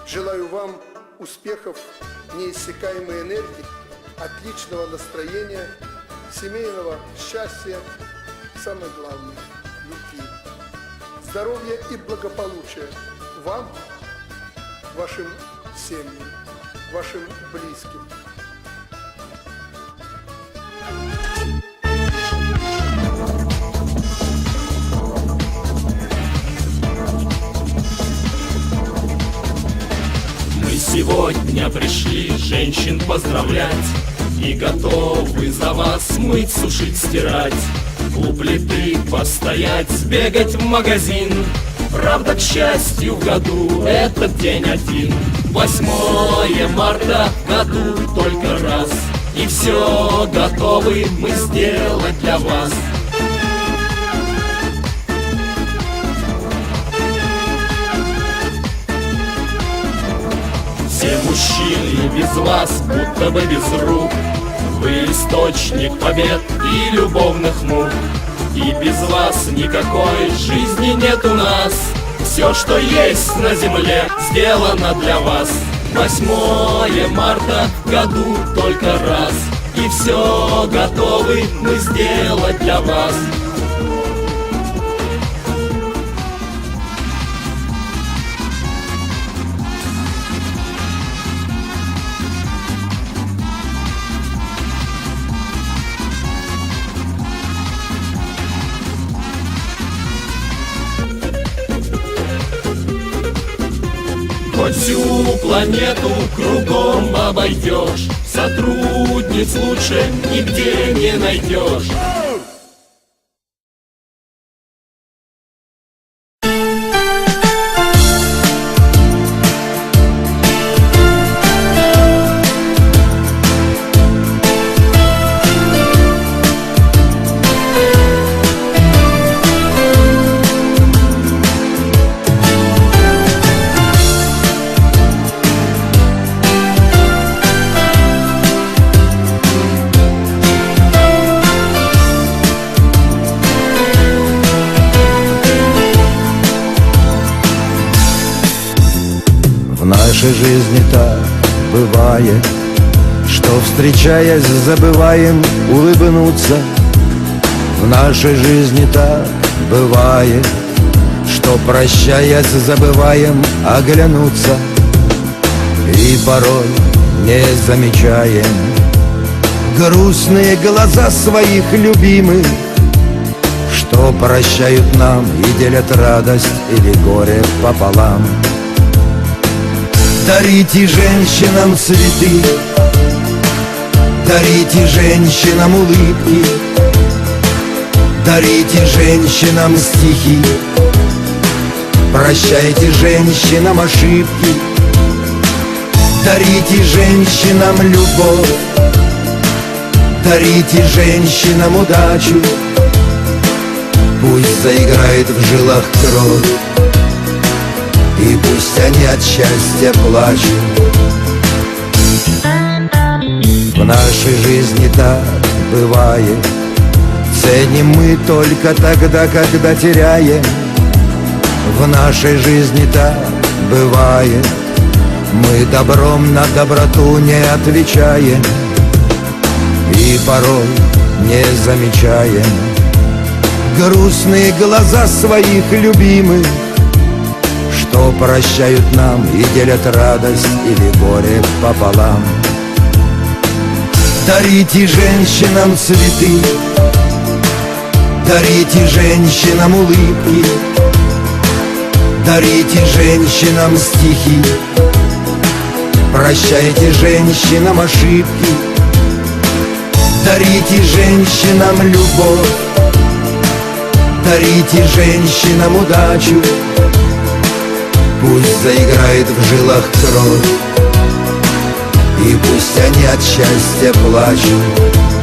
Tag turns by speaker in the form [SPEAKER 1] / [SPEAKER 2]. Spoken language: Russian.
[SPEAKER 1] Желаю вам успехов, неиссякаемой энергии, отличного настроения, семейного счастья, самое главное – любви, здоровья и благополучия вам, вашим семьям, вашим близким.
[SPEAKER 2] Мы сегодня пришли женщин поздравлять и готовы за вас мыть, сушить, стирать, у плиты постоять, сбегать в магазин. Правда, к счастью, в году этот день один. 8 марта в году только раз, и все готовы мы сделать для вас. Все мужчины без вас, будто бы без рук. Вы источник побед и любовных мук. И без вас никакой жизни нет у нас. Все, что есть на земле, сделано для вас. 8 марта в году только раз, и все готовы мы сделать для вас. Хоть всю планету кругом обойдешь, сотрудниц лучше нигде не найдешь.
[SPEAKER 3] В нашей жизни так бывает, что, встречаясь, забываем улыбнуться. В нашей жизни так бывает, что, прощаясь, забываем оглянуться. И порой не замечаем грустные глаза своих любимых, что прощают нам и делят радость или горе пополам. Дарите женщинам цветы, дарите женщинам улыбки, дарите женщинам стихи, прощайте женщинам ошибки, дарите женщинам любовь, дарите женщинам удачу. Пусть заиграет в жилах кровь, и пусть они от счастья плачут. В нашей жизни так бывает, ценим мы только тогда, когда теряем. В нашей жизни так бывает, мы добром на доброту не отвечаем. И порой не замечаем грустные глаза своих любимых, что прощают нам и делят радость или горе пополам. Дарите женщинам цветы, дарите женщинам улыбки, дарите женщинам стихи, прощайте женщинам ошибки, дарите женщинам любовь, дарите женщинам удачу. Пусть заиграет в жилах кровь, и пусть они от счастья плачут.